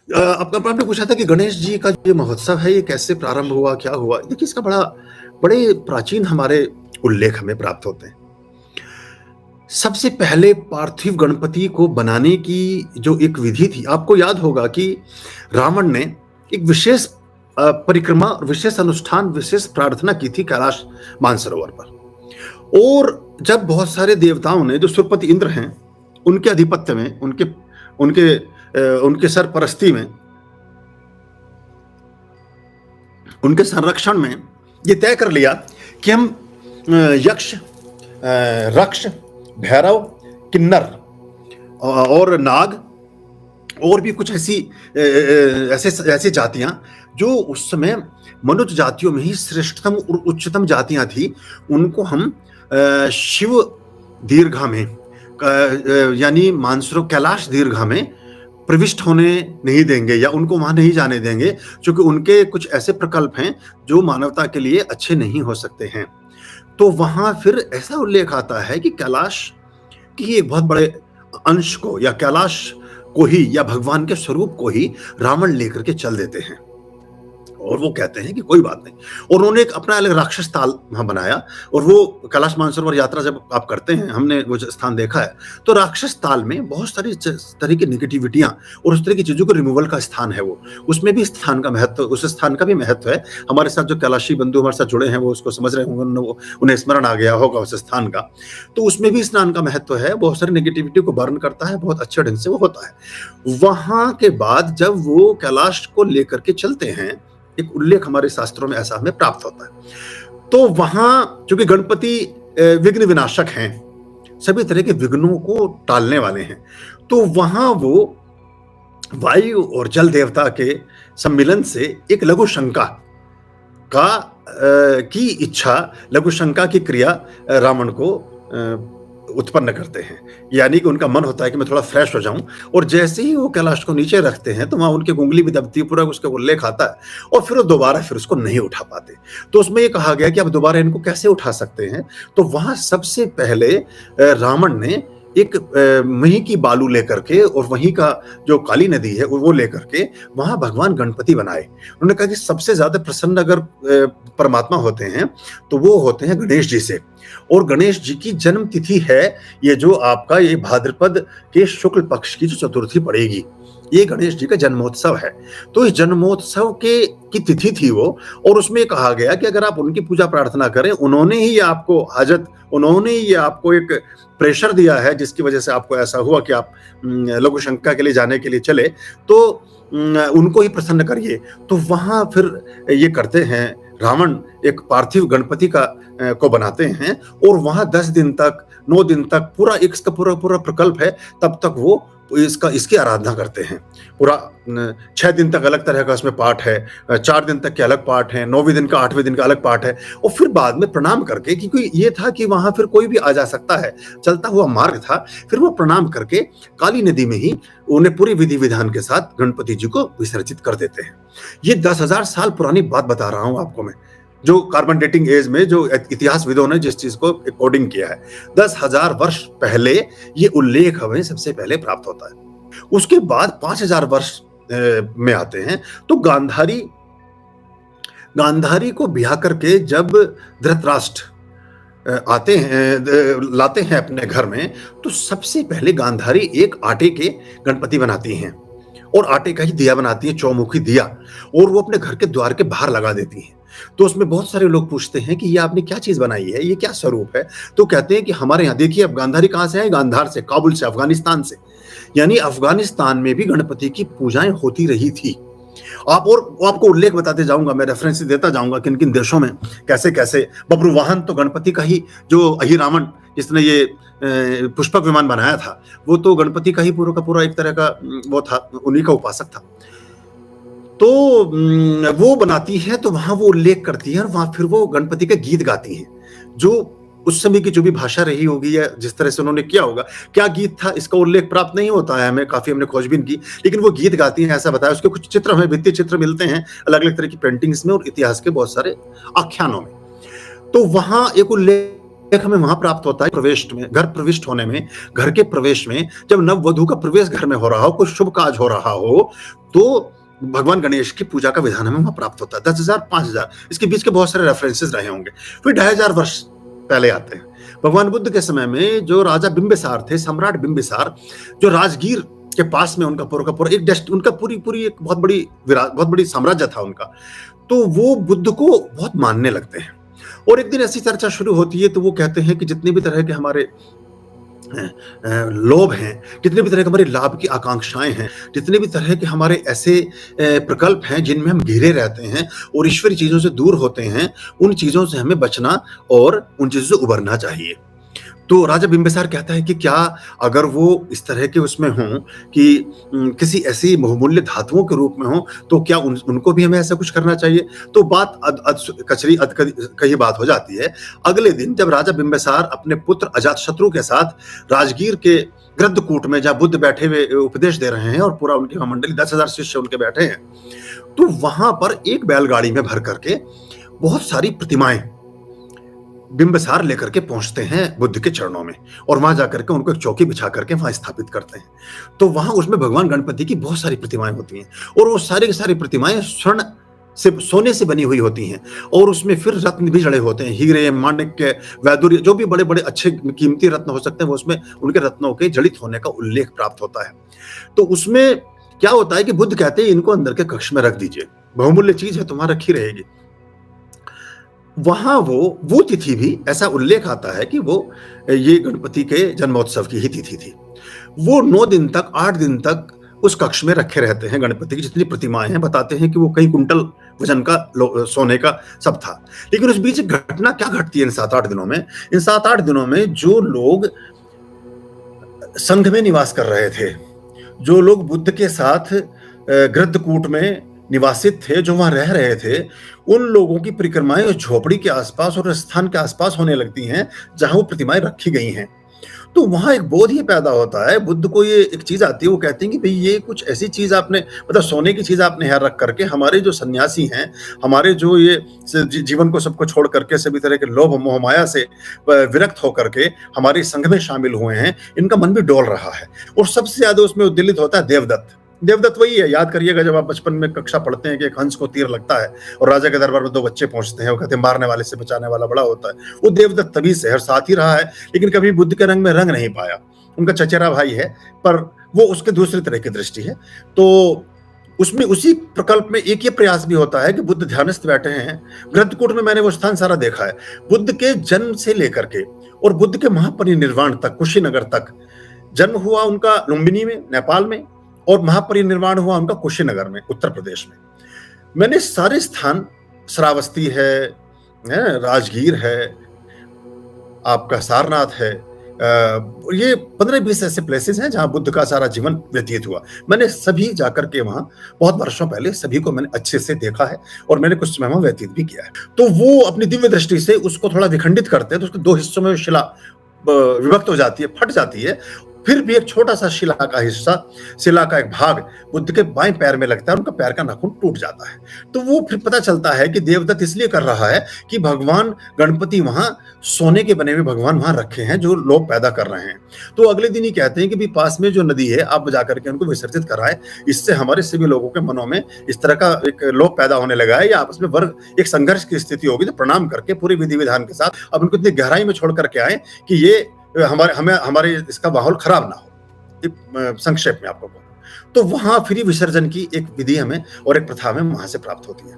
आपने पूछा था कि गणेश जी का जो महोत्सव है ये कैसे प्रारंभ हुआ, क्या हुआ? देखिए इसका बड़े प्राचीन हमारे उल्लेख हमें प्राप्त होते हैं। सबसे पहले पार्थिव गणपति को बनाने की जो एक विधि थी, आपको याद होगा कि रावण ने एक विशेष परिक्रमा, विशेष अनुष्ठान, विशेष प्रार्थना की थी कैलाश मानसरोवर पर। और जब बहुत सारे देवताओं ने, जो सुरपति इंद्र हैं, उनके आधिपत्य में, उनके सरपरस्ती में, उनके संरक्षण में ये तय कर लिया कि हम यक्ष, रक्ष, भैरव, किन्नर और नाग और भी कुछ ऐसी जातियां जो उस समय मनुष्य जातियों में ही श्रेष्ठतम और उच्चतम जातियां थी, उनको हम शिव दीर्घा में, यानी मानसरोवर कैलाश दीर्घा में प्रविष्ट होने नहीं देंगे या उनको वहां नहीं जाने देंगे, क्योंकि उनके कुछ ऐसे प्रकल्प हैं जो मानवता के लिए अच्छे नहीं हो सकते हैं। तो वहां फिर ऐसा उल्लेख आता है कि कैलाश की एक बहुत बड़े अंश को, या कैलाश को ही, या भगवान के स्वरूप को ही रावण लेकर के चल देते हैं। और वो कहते हैं कि कोई बात नहीं, और उन्होंने एक अपना अलग राक्षस ताल वहां बनाया। और वो कैलाश मानसरोवर यात्रा जब आप करते हैं, हमने वो स्थान देखा है, तो राक्षस ताल में बहुत सारी तरह की निगेटिविटियां और उस तरह की चीजों को रिमूवल का स्थान है वो। उसमें भी स्थान का महत्व, उस स्थान का भी महत्व है। हमारे साथ जो कैलाशी बंधु हमारे साथ जुड़े हैं वो उसको समझ रहे होंगे, उन्हें स्मरण आ गया होगा उस स्थान का। तो उसमें भी स्नान का महत्व है, बहुत सारी नेगेटिविटी को बर्न करता है, बहुत अच्छे ढंग से वो होता है। वहां के बाद जब वो कैलाश को लेकर के चलते हैं, एक उल्लेख हमारे शास्त्रों में ऐसा हमें प्राप्त होता है। तो वहां चूंकि गणपति विघ्न विनाशक हैं, सभी तरह के विघ्नों को टालने वाले हैं, तो वहां वो वायु और जल देवता के सम्मिलन से एक लघु शंका की इच्छा, लघु शंका की क्रिया रावण को उत्पन्न करते हैं। यानी कि उनका मन होता है कि मैं थोड़ा फ्रेश हो जाऊं, और जैसे ही वो कैलाश को नीचे रखते हैं तो वहां उनकी उंगली भी दबती है, पूरा उसका उल्लेख आता है, और फिर वो दोबारा फिर उसको नहीं उठा पाते। तो उसमें ये कहा गया कि अब दोबारा इनको कैसे उठा सकते हैं। तो वहां सबसे पहले रावण ने एक वहीं की बालू लेकर के, और वहीं का जो काली नदी है वो लेकर के वहां भगवान गणपति बनाए। उन्होंने कहा कि सबसे ज्यादा प्रसन्न अगर परमात्मा होते हैं तो वो होते हैं गणेश जी से। और गणेश जी की जन्म तिथि है ये जो आपका ये भाद्रपद के शुक्ल पक्ष की जो चतुर्थी पड़ेगी, ये गणेश जी का जन्मोत्सव है। तो इस जन्मोत्सव की तिथि थी वो, और उसमें कहा गया कि अगर आप उनकी पूजा प्रार्थना करें, उन्होंने ही आपको हाजत, उन्होंने ही आपको एक प्रेशर दिया है जिसकी वजह से आपको ऐसा हुआ कि आप लघु शंका के लिए जाने के लिए चले, तो उनको ही प्रसन्न करिए। तो वहां फिर ये करते हैं, रावण एक पार्थिव गणपति को बनाते हैं, और वहां 10 दिन तक, 9 दिन तक पूरा इसका पूरा प्रकल्प है, तब तक वो इसकी आराधना करते हैं। पूरा 6 दिन तक अलग तरह का उसमें पाठ है, 4 दिन तक के अलग पाठ है, 9वें दिन का, 8वें दिन का अलग पाठ है, और फिर बाद में प्रणाम करके, क्योंकि ये था कि वहां फिर कोई भी आ जा सकता है, चलता हुआ मार्ग था, फिर वो प्रणाम करके काली नदी में ही उन्हें पूरी विधि विधान के साथ गणपति जी को विसर्जित कर देते हैं। ये 10,000 साल पुरानी बात बता रहा हूं आपको मैं, जो कार्बन डेटिंग एज में जो इतिहासविदों ने जिस चीज को कोडिंग किया है, 10,000 वर्ष पहले ये उल्लेख हमें सबसे पहले प्राप्त होता है। उसके बाद 5,000 वर्ष में आते हैं, तो गांधारी को ब्याह करके जब धृतराष्ट्र लाते हैं अपने घर में, तो सबसे पहले गांधारी एक आटे के गणपति बनाती हैं, और आटे का ही दिया बनाती है, चौमुखी दिया, और वो अपने घर के द्वार के बाहर लगा देती हैं। तो उसमें बहुत सारे लोग पूछते हैं कि ये आपने क्या चीज बनाई है, ये क्या स्वरूप है? तो कहते हैं कि हमारे यहाँ देखिए, अब गांधारी कहां से है? गांधार से, काबुल से, अफगानिस्तान से। यानी अफगानिस्तान में भी गणपति की पूजाएं होती रही थी। आपको उल्लेख बताते जाऊंगा, मैं रेफरेंस देता जाऊंगा किन किन देशों में कैसे कैसे। बब्रुवाहन तो गणपति का ही, जो अहिरावण जिसने ये पुष्पक विमान बनाया था, वो तो गणपति का ही पूरा का पूरा एक तरह का वो था, उन्हीं का उपासक था। तो वो बनाती है, तो वहां वो उल्लेख करती है, और वहां फिर वो गणपति के गीत गाती हैं, जो उस समय की जो भी भाषा रही होगी या जिस तरह से उन्होंने किया होगा। क्या गीत था इसका उल्लेख प्राप्त नहीं होता है हमें, काफी हमने खोजबीन की, लेकिन वो गीत गाती हैं ऐसा बताया। उसके कुछ चित्र हमें, भित्ति चित्र मिलते हैं अलग अलग तरह की पेंटिंग्स में और इतिहास के बहुत सारे आख्यानों में। तो वहां एक उल्लेख एक हमें वहाँ प्राप्त होता है प्रवेश में, घर प्रविष्ट होने में, घर के प्रवेश में, जब नववधू का प्रवेश घर में हो रहा हो, कोई शुभ कार्य हो रहा हो, तो भगवान गणेश की पूजा का विधान हमें वहाँ प्राप्त होता है। 10,000, 5,000 इसके बीच के बहुत सारे रेफरेंसेस रहे होंगे। फिर 2,500 वर्ष पहले आते हैं। भगवान बुद्ध के समय में जो राजा बिंबिसार थे, सम्राट बिंबिसार, जो राजगीर के पास में उनका पूरा का पूरा उनका पूरी एक बहुत बड़ी साम्राज्य था उनका। तो वो बुद्ध को बहुत मानने लगते हैं। और एक दिन ऐसी चर्चा शुरू होती है, तो वो कहते हैं कि जितने भी तरह के हमारे लोभ हैं, जितने भी तरह के हमारे लाभ की आकांक्षाएं हैं, जितने भी तरह के हमारे ऐसे प्रकल्प हैं जिनमें हम घिरे रहते हैं और ईश्वरीय चीजों से दूर होते हैं, उन चीजों से हमें बचना और उन चीजों से उबरना चाहिए। तो राजा बिंबिसार कहता है कि क्या अगर वो इस तरह के उसमें हों कि किसी ऐसी बहुमूल्य धातुओं के रूप में हों, तो क्या उनको भी हमें ऐसा कुछ करना चाहिए? तो बात कचरी कही बात हो जाती है। अगले दिन जब राजा बिंबिसार अपने पुत्र अजातशत्रु के साथ राजगीर के गृद्धकूट में, जहाँ बुद्ध बैठे हुए उपदेश दे रहे हैं और पूरा उनकी मंडली 10,000 शिष्य उनके बैठे हैं, तो वहां पर एक बैलगाड़ी में भर करके बहुत सारी प्रतिमाएं बिंबिसार लेकर के पहुंचते हैं बुद्ध के चरणों में, और वहां जाकर के उनको एक चौकी बिछा करके वहां स्थापित करते हैं। तो वहां उसमें भगवान गणपति की बहुत सारी प्रतिमाएं होती हैं, और वो सारी की सारी प्रतिमाएं स्वर्ण से, सोने से बनी हुई होती हैं, और उसमें फिर रत्न भी जड़े होते हैं, हीरे, माणिक्य, वैदुर्य, जो भी बड़े बड़े अच्छे कीमती रत्न हो सकते हैं, वो उसमें उनके रत्नों के जड़ित होने का उल्लेख प्राप्त होता है। तो उसमें क्या होता है कि बुद्ध कहते हैं इनको अंदर के कक्ष में रख दीजिए, बहुमूल्य चीज है, तुम्हारा रखी रहेगी। वहां वो तिथि भी ऐसा उल्लेख आता है कि वो ये गणपति के जन्मोत्सव की ही तिथि थी। वो 9 दिन तक, 8 दिन तक उस कक्ष में रखे रहते हैं। गणपति की जितनी प्रतिमाएं हैं, बताते हैं कि वो कई कुंटल वजन का सोने का सब था। लेकिन उस बीच घटना क्या घटती है इन 7-8 दिनों में? इन 7-8 दिनों में जो लोग संघ में निवास कर रहे थे, जो लोग बुद्ध के साथ गृद्धकूट में निवासित थे, जो वहां रह रहे थे, उन लोगों की परिक्रमाएं उस झोपड़ी के आसपास और स्थान के आसपास होने लगती हैं जहां वो प्रतिमाएं रखी गई हैं। तो वहां एक बोध ही पैदा होता है, बुद्ध को ये एक चीज आती है, वो कहते हैं कि भाई ये कुछ ऐसी चीज आपने, मतलब सोने की चीज आपने यहाँ रख करके हमारे जो सन्यासी हैं, हमारे जो ये जीवन को सबको छोड़ करके सभी तरह के लोभ मोह माया से विरक्त होकर के हमारे संघ में शामिल हुए हैं, इनका मन भी डोल रहा है। और सबसे ज्यादा उसमें उद्दलित होता है देवदत्त। देवदत्त वही है, याद करिएगा जब आप बचपन में कक्षा पढ़ते हैं कि एक हंस को तीर लगता है और राजा के दरबार में 2 बच्चे पहुंचते हैं, वो कहते हैं मारने वाले से बचाने वाला बड़ा होता है। वो देवदत्त तभी से और साथ ही रहा है, लेकिन कभी बुद्ध के रंग में रंग नहीं पाया। उनका चचेरा भाई है, पर वो उसके दूसरे तरह की दृष्टि है। तो उसमें उसी प्रकल्प में एक ये प्रयास भी होता है कि बुद्ध ध्यानस्थ बैठे हैं गृद्धकूट में। मैंने वो स्थान सारा देखा है, बुद्ध के जन्म से लेकर के और बुद्ध के महापरिनिर्वाण तक, कुशीनगर तक। जन्म हुआ उनका लुम्बिनी में, नेपाल में, और महापरिनिर्वाण हुआ उनका कुशीनगर में, उत्तर प्रदेश में। मैंने सारे स्थान, श्रावस्ती है, राजगीर है, आपका सारनाथ है, ये 15-20 ऐसे प्लेसेस हैं जहां बुद्ध का सारा जीवन व्यतीत हुआ। मैंने सभी जाकर के वहां बहुत वर्षों पहले सभी को मैंने अच्छे से देखा है, और मैंने कुछ समय वहां व्यतीत भी किया है। तो वो अपनी दिव्य दृष्टि से उसको थोड़ा विखंडित करते हैं, तो उसके 2 हिस्सों में शिला विभक्त हो जाती है, फट जाती है। फिर भी एक छोटा सा शिला का हिस्सा, शिला का एक भाग बुद्ध के बाएं पैर में लगता है, उनका पैर का नाखून टूट जाता है। तो वो फिर पता चलता है कि देवदत्त इसलिए कर रहा है कि भगवान गणपति वहां सोने के बने हुए भगवान वहां रखे हैं जो लोग पैदा कर रहे हैं। तो अगले दिन ही कहते हैं कि भी पास में जो नदी है, आप जाकर के उनको विसर्जित कराएं। इससे हमारे सभी लोगों के मनों में इस तरह का एक लोभ पैदा होने लगा है, या आपस में वर्ग एक संघर्ष की स्थिति होगी। तो प्रणाम करके पूरे विधि विधान के साथ अब उनको इतनी गहराई में छोड़ करके आए कि ये हमारे इसका माहौल खराब ना हो। संक्षेप में आपको कहूं तो वहां फ्री विसर्जन की एक विधि हमें और एक प्रथा हमें वहां से प्राप्त होती है।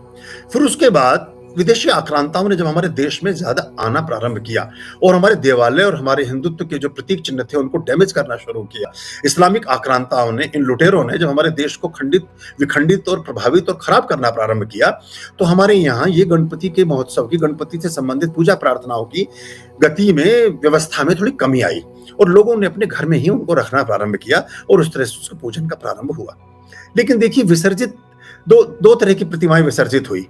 फिर उसके बाद विदेशी आक्रांताओं ने जब हमारे देश में ज्यादा आना प्रारंभ किया और हमारे देवालय और हमारे हिंदुत्व के जो प्रतीक चिन्ह थे उनको डैमेज करना शुरू किया, इस्लामिक आक्रांताओं ने, इन लुटेरों ने जब हमारे देश को विखंडित और प्रभावित और खराब करना प्रारंभ किया, तो हमारे यहाँ ये गणपति के महोत्सव की, गणपति से संबंधित पूजा प्रार्थनाओं की गति में, व्यवस्था में थोड़ी कमी आई, और लोगों ने अपने घर में ही उनको रखना प्रारंभ किया, और उस तरह से उसका पूजन का प्रारंभ हुआ। लेकिन देखिए, विसर्जित दो तरह की प्रतिमाएं विसर्जित हुई।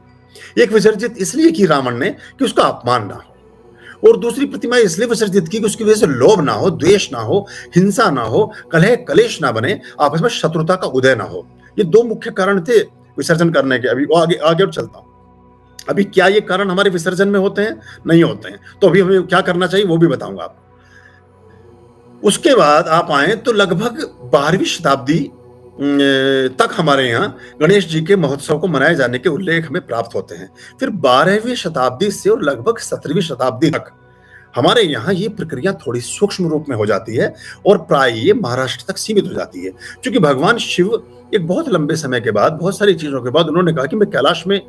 एक विसर्जित इसलिए की रावण ने कि उसका अपमान ना हो, और दूसरी प्रतिमा इसलिए विसर्जित की कि उसकी वजह से लोभ ना हो, द्वेष ना हो, हिंसा ना हो, कलह कलेश ना बने, आपस में शत्रुता का उदय ना हो। ये 2 मुख्य कारण थे विसर्जन करने के। अभी आगे और चलता हूं। अभी क्या ये कारण हमारे विसर्जन में होते हैं? नहीं होते हैं। तो अभी हमें क्या करना चाहिए वो भी बताऊँगा आपको। उसके बाद आप आएँ तो लगभग 12वीं शताब्दी तक हमारे यहाँ गणेश जी के महोत्सव को मनाए जाने के उल्लेख हमें प्राप्त होते हैं। फिर 12वीं शताब्दी से और लगभग 17वीं शताब्दी तक हमारे यहाँ ये प्रक्रिया थोड़ी सूक्ष्म रूप में हो जाती है और प्राय ये महाराष्ट्र तक सीमित हो जाती है। क्योंकि भगवान शिव एक बहुत लंबे समय के बाद, बहुत सारी चीज़ों के बाद उन्होंने कहा कि मैं कैलाश में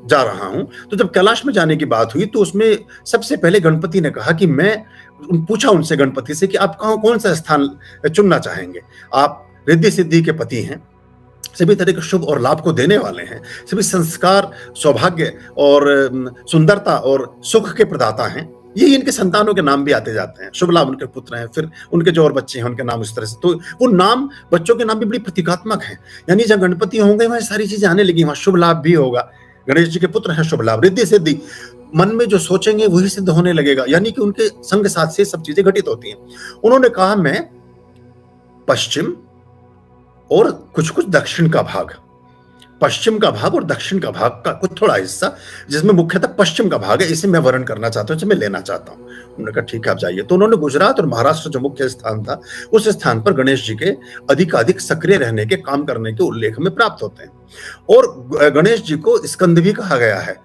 जा रहा हूँ। तो जब कैलाश में जाने की बात हुई तो उसमें सबसे पहले गणपति ने कहा कि मैं पूछा उनसे गणपति से कि आप कहाँ कौन-सा स्थान चुनना चाहेंगे? आप रिद्धि-सिद्धि के पति हैं, सभी तरह के शुभ और लाभ को देने वाले हैं, सभी संस्कार, सौभाग्य और सुंदरता और सुख के प्रदाता हैं। यही इनके संतानों के नाम भी आते जाते हैं। शुभ लाभ उनके पुत्र हैं, फिर उनके जो और बच्चे हैं उनके नाम इस तरह से। तो वो नाम बच्चों के नाम भी बड़ी प्रतीकात्मक हैं। यानी जहाँ गणपति होंगे वहाँ सारी चीज़ें आने लगी, वहाँ शुभ लाभ भी होगा। गणेश जी के पुत्र हैं, शुभ लाभ, रिद्धि-सिद्धि, मन में जो सोचेंगे वही सिद्ध होने लगेगा। यानी कि उनके संग साथ से सब चीज़ें घटित होती हैं। उन्होंने कहा मैं पश्चिम और कुछ-कुछ दक्षिण का भाग, पश्चिम का भाग और दक्षिण का भाग का कुछ थोड़ा हिस्सा, जिसमें मुख्यतः पश्चिम का भाग है, इसे मैं वर्ण करना चाहता हूँ, इसे मैं लेना चाहता हूँ। उन्होंने कहा ठीक है आप जाइए। तो उन्होंने गुजरात और महाराष्ट्र जो मुख्य स्थान था, उस स्थान पर गणेश जी के अधिकाधिक सक्रिय रहने के, काम करने के उल्लेख हमें प्राप्त होते हैं। और गणेश जी को स्कंद भी कहा गया है।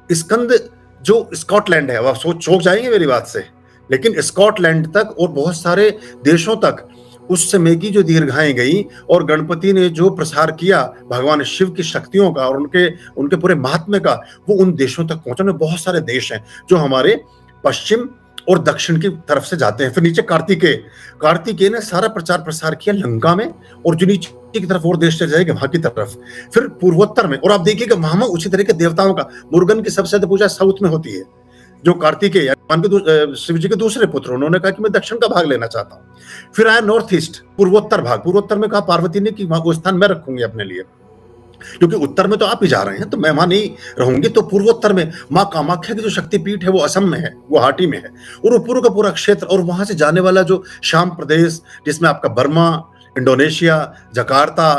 स्कंद जो स्कॉटलैंड है, अब आप चौंक जाएंगे मेरी बात से, लेकिन स्कॉटलैंड तक और बहुत सारे देशों तक उस समय की जो दीर्घाएं गई और गणपति ने जो प्रसार किया भगवान शिव की शक्तियों का और उनके पूरे महात्म्य का, वो उन देशों तक पहुंचा। बहुत सारे देश हैं जो हमारे पश्चिम और दक्षिण की तरफ से जाते हैं। फिर नीचे कार्तिकेय ने सारा प्रचार प्रसार किया लंका में, और जो नीचे की तरफ और देश चले जाएंगे वहां की तरफ, फिर पूर्वोत्तर में। और आप देखिएगा वहां उसी तरह के देवताओं का, मुर्गन की सबसे ज्यादा पूजा साउथ में होती है। जो कार्तिकेय शिव जी के दूसरे पुत्र, उन्होंने कहा कि मैं दक्षिण का भाग लेना चाहता हूँ। फिर आया नॉर्थ ईस्ट, पूर्वोत्तर भाग। पूर्वोत्तर में कहा पार्वती ने कि वहां वो स्थान मैं रखूंगी अपने लिए, क्योंकि उत्तर में तो आप ही जा रहे हैं तो मैं वहां नहीं रहूंगी। तो पूर्वोत्तर में माँ कामाख्या की जो शक्तिपीठ है वो असम में है, गुवाहाटी में है, और वो पूरा का पूरा क्षेत्र, और वहां से जाने वाला जो शाम प्रदेश, जिसमें आपका बर्मा, इंडोनेशिया, जकार्ता,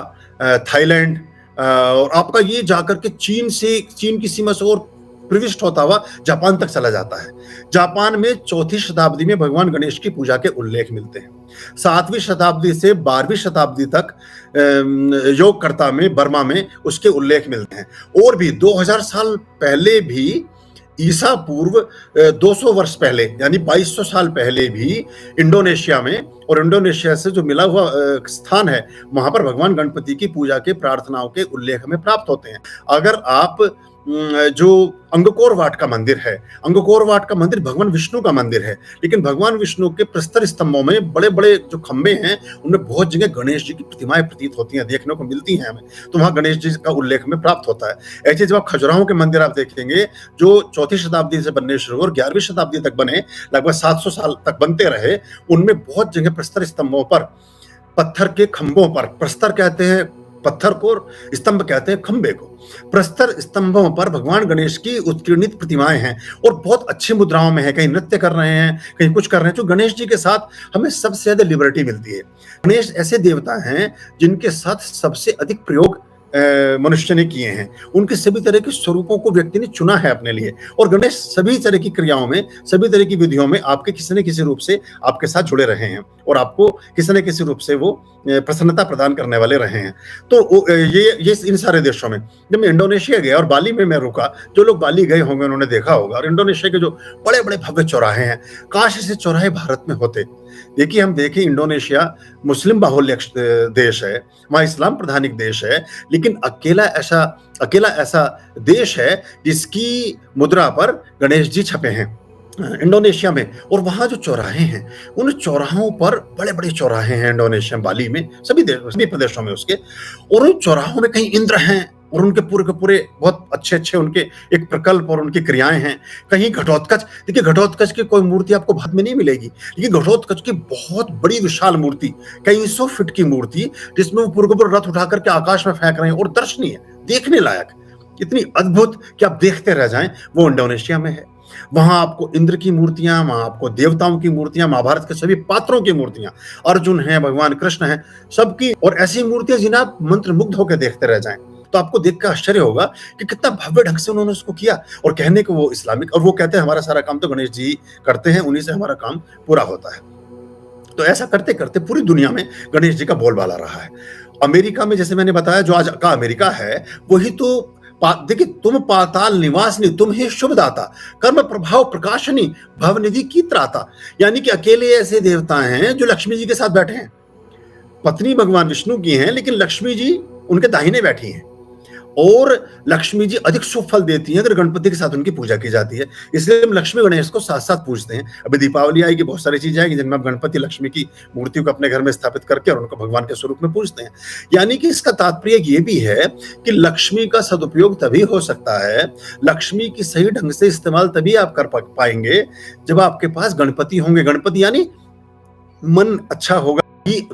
थाईलैंड, और आपका ये जाकर के चीन की सीमा से और प्रविष्ट होता हुआ जापान तक चला जाता है। जापान में 4वीं शताब्दी में भगवान गणेश की पूजा के उल्लेख मिलते हैं। 7वीं शताब्दी से 12वीं शताब्दी तक योगकर्ता में, बर्मा में उसके उल्लेख मिलते हैं। और भी 2000 साल पहले भी, ईसा पूर्व 200 वर्ष पहले, यानी 2200 साल पहले भी इंडोनेशिया में, और इंडोनेशिया से जो मिला हुआ स्थान है वहां पर भगवान गणपति की पूजा के, प्रार्थनाओं के उल्लेख हमें प्राप्त होते हैं। अगर आप जो अंगकोर वाट का मंदिर है, अंगकोर वाट का मंदिर भगवान विष्णु का मंदिर है, लेकिन भगवान विष्णु के प्रस्तर स्तंभों में बड़े बड़े जो खंबे हैं उनमें बहुत जगह गणेश जी की प्रतिमाएं प्रतीत होती हैं, देखने को मिलती हैं हमें। तो वहां गणेश जी का उल्लेख में प्राप्त होता है। ऐसे जब आप खजुराहो के मंदिर आप देखेंगे जो 4वीं शताब्दी से बनने शुरू और 11वीं शताब्दी तक बने, लगभग 700 साल तक बनते रहे, उनमें बहुत जगह प्रस्तर स्तंभों पर, पत्थर के खंभों पर, प्रस्तर कहते हैं पत्थर को और स्तंभ कहते हैं खंबे को, प्रस्तर स्तंभों पर भगवान गणेश की उत्कीर्णित प्रतिमाएं हैं और बहुत अच्छी मुद्राओं में है। कहीं नृत्य कर रहे हैं, कहीं कुछ कर रहे हैं। जो गणेश जी के साथ हमें सबसे ज्यादा लिबर्टी मिलती है। गणेश ऐसे देवता हैं जिनके साथ सबसे अधिक प्रयोग मनुष्य ने किए हैं। उनके सभी तरह के स्वरूपों को व्यक्ति ने चुना है अपने लिए, और गणेश सभी तरह की क्रियाओं में, सभी तरह की विधियों में आपके किसी न किसी रूप से आपके साथ जुड़े रहे हैं और आपको किसी न किसी रूप से वो प्रसन्नता प्रदान करने वाले रहे हैं। तो ये इन सारे देशों में, जब मैं इंडोनेशिया गया और बाली में मैं रुका, जो लोग बाली गए होंगे उन्होंने देखा होगा, और इंडोनेशिया के जो बड़े बड़े भव्य चौराहे हैं, काश ऐसे चौराहे भारत में होते। देखिए हम देखें, इंडोनेशिया मुस्लिम बाहुल्य देश है, वहाँ इस्लाम प्रधानिक देश है, लेकिन अकेला ऐसा देश है जिसकी मुद्रा पर गणेश जी छपे हैं इंडोनेशिया में। और वहां जो चौराहे हैं, उन चौराहों पर, बड़े बड़े चौराहे हैं इंडोनेशिया, बाली में, सभी प्रदेशों में उसके, और उन चौराहों में कहीं इंद्र हैं और उनके पूरे के पूरे बहुत अच्छे उनके एक प्रकल्प और उनकी क्रियाएं हैं। कहीं घटोत्कच, देखिए घटोत्कच की कोई मूर्ति आपको भारत में नहीं मिलेगी, लेकिन घटोत्कच की बहुत बड़ी विशाल मूर्ति, कई 100 फीट की मूर्ति, जिसमें वो पूरे के पूरे रथ उठा करके आकाश में फेंक रहे हैं और दर्शनीय, देखने लायक, इतनी अद्भुत कि आप देखते रह जाएं, वो इंडोनेशिया में है। वहां आपको इंद्र की मूर्तियां, वहां आपको देवताओं की मूर्तियां, महाभारत के सभी पात्रों की मूर्तियां, अर्जुन है, भगवान कृष्ण है, सबकी, और ऐसी मूर्तियां जिन्हें आप मंत्रमुग्ध होकर देखते रह जाएं। तो आपको देख के आश्चर्य होगा कि कितना भव्य ढंग से उन्होंने उसको किया और कहने को वो इस्लामिक, और वो कहते हैं हमारा सारा काम तो गणेश जी करते हैं, उन्हीं से हमारा काम पूरा होता है। तो ऐसा करते-करते पूरी दुनिया में गणेश जी का बोलबाला रहा है। अमेरिका में जैसे मैंने बताया, जो आज का अमेरिका है, वही तो देखिए, तुम पाताल निवासिनी, तुम ही शुभदाता, कर्म प्रभाव प्रकाशनी, भवनिधि की त्राता। यानी कि अकेले ऐसे देवता हैं जो लक्ष्मी जी के साथ बैठे हैं। पत्नी भगवान विष्णु की हैं, लेकिन लक्ष्मी जी उनके दाहिने बैठी हैं, और लक्ष्मी जी अधिक शुभ फल देती हैं अगर गणपति के साथ उनकी पूजा की जाती है। इसलिए हम लक्ष्मी गणेश को साथ साथ पूजते हैं। अभी दीपावली आएगी, बहुत सारी चीजें आएंगी जिनमें आप गणपति लक्ष्मी की मूर्ति को अपने घर में स्थापित करके और उनको भगवान के स्वरूप में पूजते हैं। यानी कि इसका तात्पर्य ये भी है कि लक्ष्मी का सदुपयोग तभी हो सकता है, लक्ष्मी की सही ढंग से इस्तेमाल तभी आप कर पाएंगे जब आपके पास गणपति होंगे। गणपति यानी मन अच्छा होगा,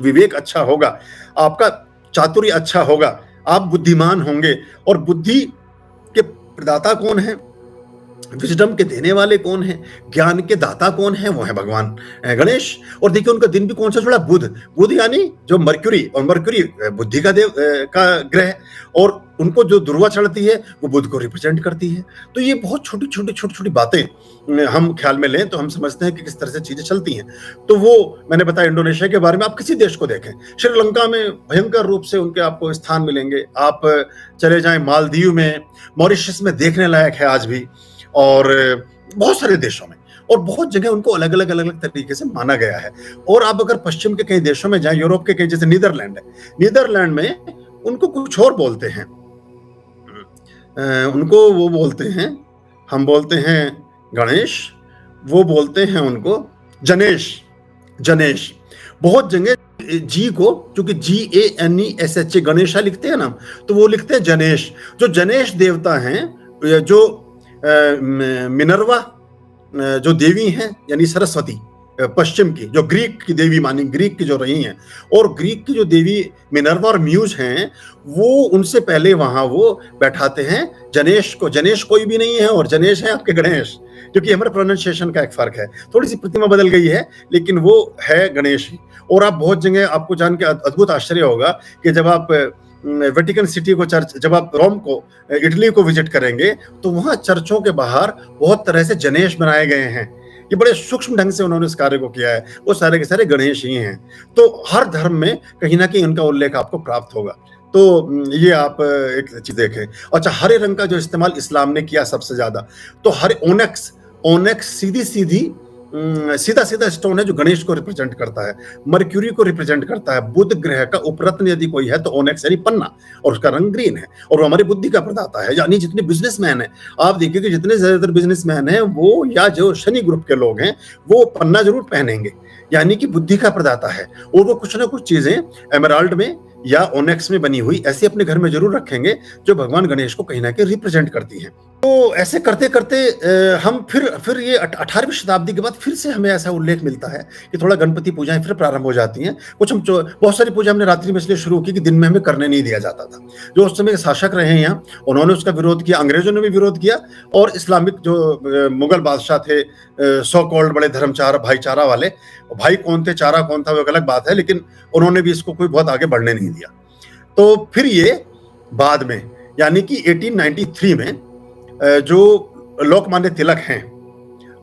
विवेक अच्छा होगा, आपका चातुर्य अच्छा होगा, आप बुद्धिमान होंगे। और बुद्धि के प्रदाता कौन है, विजडम के देने वाले कौन है, ज्ञान के दाता कौन है, वो है भगवान गणेश। और देखिए उनका दिन भी कौन सा जुड़ा, बुध। बुध यानी जो मर्क्यूरी, और मर्क्यूरी बुद्धि का देव का ग्रह, और उनको जो दुर्वा चढ़ती है वो बुध को रिप्रेजेंट करती है। तो ये बहुत छोटी छोटी बातें हम ख्याल में लें तो हम समझते हैं कि किस तरह से चीजें चलती हैं। तो वो मैंने बताया इंडोनेशिया के बारे में। आप किसी देश को देखें, श्रीलंका में भयंकर रूप से उनके आपको स्थान मिलेंगे। आप चले जाएं मालदीव में, मॉरिशस में देखने लायक है आज भी, और बहुत सारे देशों में, और बहुत जगह उनको अलग अलग तरीके से माना गया है। और आप अगर पश्चिम के कई देशों में जाएं, यूरोप के कई, जैसे नीदरलैंड है, नीदरलैंड में उनको कुछ और बोलते हैं, उनको वो बोलते हैं, हम बोलते हैं गणेश, वो बोलते हैं उनको जनेश। जनेश बहुत जगह जी को, चूंकि GANESH गणेशा लिखते हैं ना, तो वो लिखते हैं जनेश। जो जनेश देवता हैं, जो मिनर्वा जो देवी हैं, यानी सरस्वती पश्चिम की, जो ग्रीक की देवी मानी, ग्रीक की जो रही हैं, और ग्रीक की जो देवी मिनर्वा और म्यूज हैं, वो उनसे पहले वहां वो बैठाते हैं जनेश को। जनेश कोई भी नहीं है, और जनेश है आपके गणेश, क्योंकि हमारे प्रोनाउंसिएशन का एक फर्क है, थोड़ी सी प्रतिमा बदल गई है, लेकिन वो है गणेश ही। और आप बहुत जगह, आपको जान के अद्भुत आश्चर्य होगा कि जब आप वेटिकन सिटी को, चर्च, जब आप रोम को, इटली को विजिट करेंगे, तो वहां चर्चों के बाहर बहुत तरह से जनेश बनाए गए हैं। ये बड़े सूक्ष्म ढंग से उन्होंने इस कार्य को किया है, वो सारे के सारे गणेश ही हैं। तो हर धर्म में कहीं ना कहीं उनका उल्लेख आपको प्राप्त होगा। तो ये आप एक चीज देखें। अच्छा, हरे रंग का जो इस्तेमाल इस्लाम ने किया सबसे ज्यादा, तो हरे ओनेक्स, ओनेक्स सीधा सीधा स्टोन है जो गणेश को रिप्रेजेंट करता है, मर्क्यूरी को रिप्रेजेंट करता है। बुध ग्रह का उपरत्न यदि कोई है तो ओनेक्स यानी पन्ना, और उसका रंग ग्रीन है, और वो हमारी बुद्धि का प्रदाता है। यानी जितने बिजनेसमैन हैं, आप देखिए कि जितने ज्यादातर बिजनेसमैन हैं वो, या जो शनि ग्रुप के लोग हैं, वो पन्ना जरूर पहनेंगे, यानी कि बुद्धि का प्रदाता है। और वो कुछ ना कुछ चीजें एमराल्ड में या ओनेक्स में बनी हुई ऐसे अपने घर में जरूर रखेंगे, जो भगवान गणेश को कहीं ना कहीं रिप्रेजेंट करती हैं। तो ऐसे करते करते हम फिर ये 18वीं शताब्दी के बाद फिर से हमें ऐसा उल्लेख मिलता है कि थोड़ा गणपति पूजाएं फिर प्रारंभ हो जाती हैं। कुछ हम बहुत सारी पूजा हमने रात्रि में इसलिए शुरू की कि दिन में हमें करने नहीं दिया जाता था। जो उस समय के शासक रहे हैं यहाँ, उन्होंने उसका विरोध किया, अंग्रेजों ने भी विरोध किया, और इस्लामिक जो मुगल बादशाह थे, सो कॉल्ड बड़े धर्मचारा भाईचारा वाले, भाई कौन थे चारा कौन था वो एक अलग बात है, लेकिन उन्होंने भी इसको कोई बहुत आगे बढ़ने नहीं दिया। तो फिर ये बाद में, यानी कि 1893 में जो लोकमान्य तिलक हैं,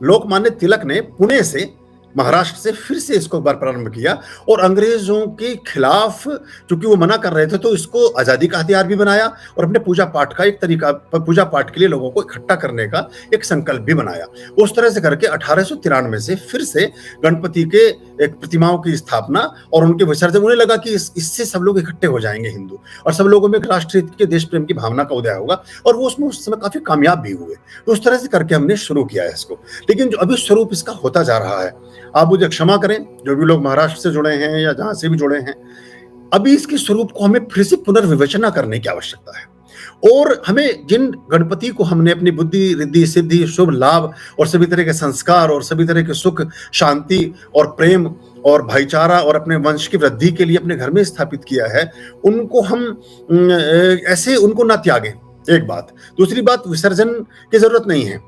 लोकमान्य तिलक ने पुणे से, महाराष्ट्र से फिर से इसको एक बार प्रारंभ किया, और अंग्रेजों के खिलाफ, क्योंकि वो मना कर रहे थे, तो इसको आजादी का हथियार भी बनाया, और अपने पूजा पाठ का एक तरीका, पूजा पाठ के लिए लोगों को इकट्ठा करने का एक संकल्प भी बनाया। उस तरह से करके 1893 से फिर से गणपति के एक प्रतिमाओं की स्थापना और उनके विसर्जन। उन्हें लगा कि इससे सब लोग इकट्ठे हो जाएंगे हिंदू, और सब लोगों में एक राष्ट्रहित के, देश प्रेम की भावना का उदय होगा, और वो उसमें उस समय काफी कामयाब भी हुए। तो उस तरह से करके हमने शुरू किया है इसको। लेकिन जो अभी स्वरूप इसका होता जा रहा है, आप मुझे क्षमा करें जो भी लोग महाराष्ट्र से जुड़े हैं या जहां से भी जुड़े हैं, अभी इसके स्वरूप को हमें फिर से पुनर्विवेचना करने की आवश्यकता है। और हमें जिन गणपति को हमने अपनी बुद्धि, रिद्धि, सिद्धि, शुभ लाभ और सभी तरह के संस्कार और सभी तरह के सुख, शांति और प्रेम और भाईचारा और अपने वंश की वृद्धि के लिए अपने घर में स्थापित किया है, उनको हम ऐसे उनको ना त्यागें, एक बात। दूसरी बात, विसर्जन की जरूरत नहीं है।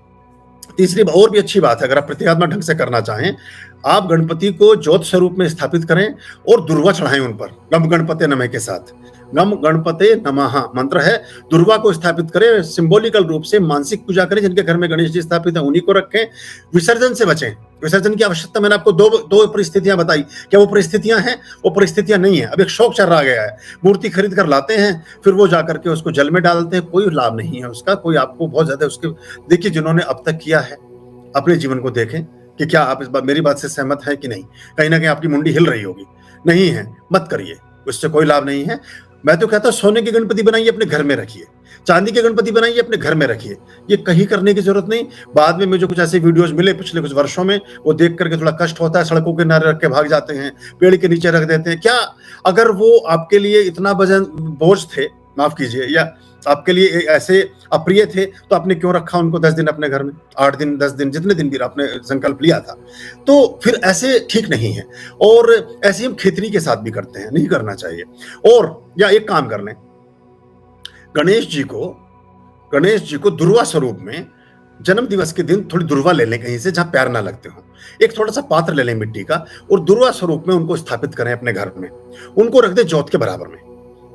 तीसरी और भी अच्छी बात है, अगर आप प्रतीकात्मक ढंग से करना चाहें, आप गणपति को ज्योत स्वरूप में स्थापित करें और दुर्वा चढ़ाएं उन पर, गम गणपते नमः के साथ। गम गणपते नमः मंत्र है, दुर्वा को स्थापित करें, सिंबॉलिकल रूप से मानसिक पूजा करें। जिनके घर में गणेश जी स्थापित है उन्हीं को रखें। विसर्जन से बचें, विसर्जन की आवश्यकता मैंने आपको दो परिस्थितियां बताई। क्या वो परिस्थितियां हैं? वो परिस्थितियां नहीं है। अब एक शौक चल रहा गया है, मूर्ति खरीद कर लाते हैं, फिर वो जाकर के उसको जल में डालते हैं, कोई लाभ नहीं है उसका, कोई आपको बहुत ज्यादा उसके। देखिए, जिन्होंने अब तक किया है अपने जीवन को देखें कि क्या आप इस बात मेरी बात से सहमत हैं कि नहीं। कहीं ना कहीं आपकी मुंडी हिल रही होगी। नहीं है, मत करिए, उससे कोई लाभ नहीं है। मैं तो कहता हूं सोने के गणपति बनाइए, अपने घर में रखिए। चांदी के गणपति बनाइए, अपने घर में रखिए। ये कहीं करने की जरूरत नहीं। बाद में मुझे कुछ ऐसे वीडियोस मिले पिछले कुछ वर्षों में, वो देख करके थोड़ा कष्ट होता है। सड़कों के किनारे रख के भाग जाते हैं, पेड़ के नीचे रख देते हैं। क्या अगर वो आपके लिए इतना वजन बोझ थे, माफ कीजिए, या आपके लिए ऐसे अप्रिय थे, तो आपने क्यों रखा उनको 10 दिन अपने घर में, 8 दिन, 10 दिन, जितने दिन भी आपने संकल्प लिया था। तो फिर ऐसे ठीक नहीं है। और ऐसे हम खेतरी के साथ भी करते हैं, नहीं करना चाहिए। और या एक काम कर लें, गणेश जी को दुर्वा स्वरूप में जन्म दिवस के दिन थोड़ी दुर्वा ले लें कहीं से जहां पैर ना लगते हो। एक थोड़ा सा पात्र ले लें मिट्टी का और दुर्वा स्वरूप में उनको स्थापित करें अपने घर में। उनको रख दें ज्योत के बराबर में।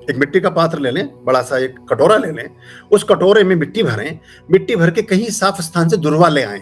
एक मिट्टी का पात्र ले लें, बड़ा सा एक कटोरा ले लें, उस कटोरे में मिट्टी भरें, मिट्टी भर के कहीं साफ स्थान से दुर्वा ले आए,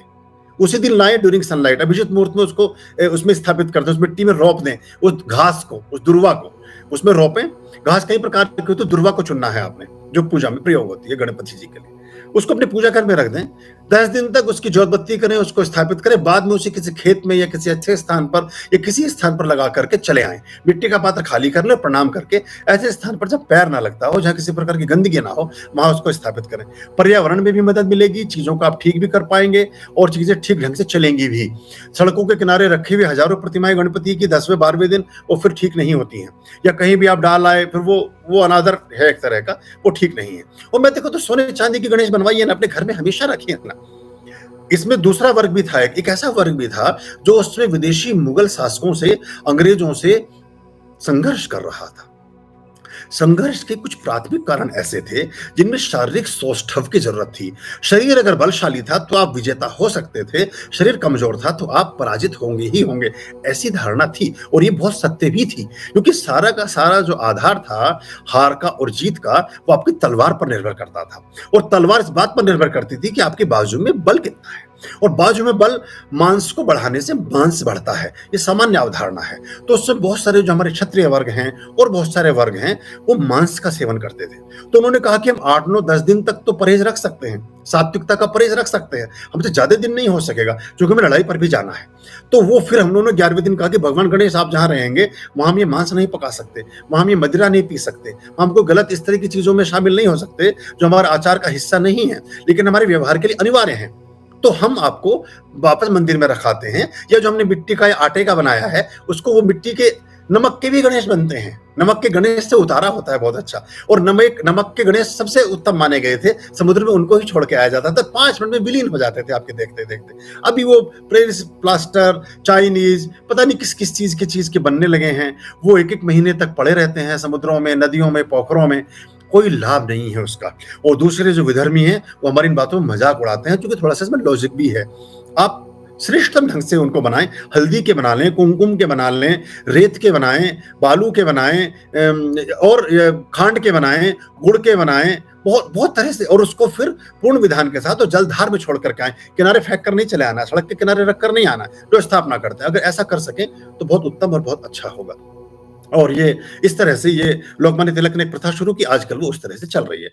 उसी दिन लाएं ड्यूरिंग सनलाइट, अभिजित मुहूर्त में उसको उसमें स्थापित कर दें, उस मिट्टी में रोप दें, उस घास को, उस दुर्वा को उसमें रोपें। घास कई प्रकार की होती है, तो दुर्वा को चुनना है आपने, जो पूजा में प्रयोग होती है गणपति जी के लिए। उसको अपने पूजा घर में रख दें, 10 दिन तक उसकी ज्योत बत्ती करें, उसको स्थापित करें। बाद में उसे किसी खेत में या किसी अच्छे स्थान पर या किसी स्थान पर लगा करके चले आए। मिट्टी का पात्र खाली कर ले, प्रणाम करके ऐसे स्थान पर जब पैर ना लगता हो, जहां किसी प्रकार की गंदगी ना हो, वहां उसको स्थापित करें। पर्यावरण में भी मदद मिलेगी, चीजों को आप ठीक भी कर पाएंगे और चीजें ठीक ढंग से चलेंगी भी। सड़कों के किनारे रखी हुई हजारों प्रतिमाएं गणपति की 10वें 12वें दिन वो फिर ठीक नहीं होती हैं, या कहीं भी आप डाल आए, फिर वो अनादर है एक तरह का, वो ठीक नहीं है। और मैं देखो तो सोने चांदी की गणेश बनवाइए ना, अपने घर में हमेशा रखिए ना। इसमें दूसरा वर्ग भी था, एक ऐसा वर्ग भी था जो उसमें विदेशी मुगल शासकों से, अंग्रेजों से संघर्ष कर रहा था। संघर्ष के कुछ प्राथमिक कारण ऐसे थे जिनमें शारीरिक सौष्ठव की जरूरत थी। शरीर अगर बलशाली था तो आप विजेता हो सकते थे, शरीर कमजोर था तो आप पराजित होंगे ही होंगे, ऐसी धारणा थी। और ये बहुत सत्य भी थी, क्योंकि सारा का सारा जो आधार था हार का और जीत का, वो आपकी तलवार पर निर्भर करता था। और तलवार इस बात पर निर्भर करती थी कि आपके बाजू में बल कितना है, और बाजू में बल मांस को बढ़ाने से मांस बढ़ता है, ये सामान्य अवधारणा है। तो उससे बहुत सारे जो हमारे क्षत्रिय वर्ग हैं और बहुत सारे वर्ग हैं, वो मांस का सेवन करते थे। तो उन्होंने कहा कि हम 8, 9, 10 दिन तक तो परहेज रख सकते हैं, सात्विकता का परहेज रख सकते हैं, हमसे ज्यादा दिन नहीं हो सकेगा, क्योंकि हमें लड़ाई पर भी जाना है। तो वो फिर हम लोगों ने 11वें दिन कहा कि भगवान गणेश आप जहां रहेंगे वहां हम ये मांस नहीं पका सकते, वहां हम ये मदिरा नहीं पी सकते, हमको गलत इस तरह की चीजों में शामिल नहीं हो सकते जो हमारे आचार का हिस्सा नहीं है, लेकिन हमारे व्यवहार के लिए अनिवार्य है। तो हम आपको वापस मंदिर में रखाते हैं, या जो हमने मिट्टी का या आटे का बनाया है उसको, वो मिट्टी के नमक के भी गणेश बनते हैं, नमक के गणेश से उतारा होता है बहुत अच्छा। और नमक के गणेश सबसे उत्तम माने गए थे, समुद्र में उनको ही छोड़ के आया जाता था, 5 मिनट में विलीन हो जाते थे आपके देखते देखते। अभी वो पेरिस प्लास्टर, चाइनीज, पता नहीं किस किस चीज के बनने लगे हैं, वो 1-1 महीने तक पड़े रहते हैं समुद्रों में, नदियों में, पोखरों में, कोई लाभ नहीं है उसका। और दूसरे जो विधर्मी हैं वो हमारी इन बातों में मजाक उड़ाते हैं, क्योंकि थोड़ा सा इसमें लॉजिक भी है। आप श्रेष्ठतम ढंग से उनको बनाएं, हल्दी के बना लें, कुमकुम के बना लें, रेत के बनाएं, बालू के बनाएं, और खांड के बनाएं, गुड़ के बनाएं, बहुत बहुत तरह से। और उसको फिर पूर्ण विधान के साथ और जलधार में छोड़ करके आए, किनारे फेंक कर नहीं चले आना, सड़क के किनारे रख कर नहीं आना, जो स्थापना करते हैं। अगर ऐसा कर सकें तो बहुत उत्तम और बहुत अच्छा होगा। और ये इस तरह से ये लोकमान्य तिलक ने एक प्रथा शुरू की, आजकल वो उस तरह से चल रही है।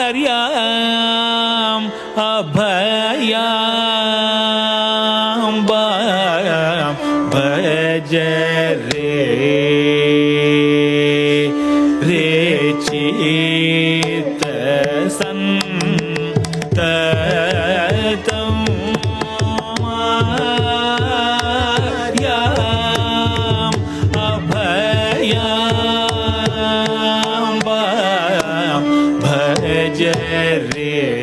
आर्याम अभयाम भज रे चित संततम भज रे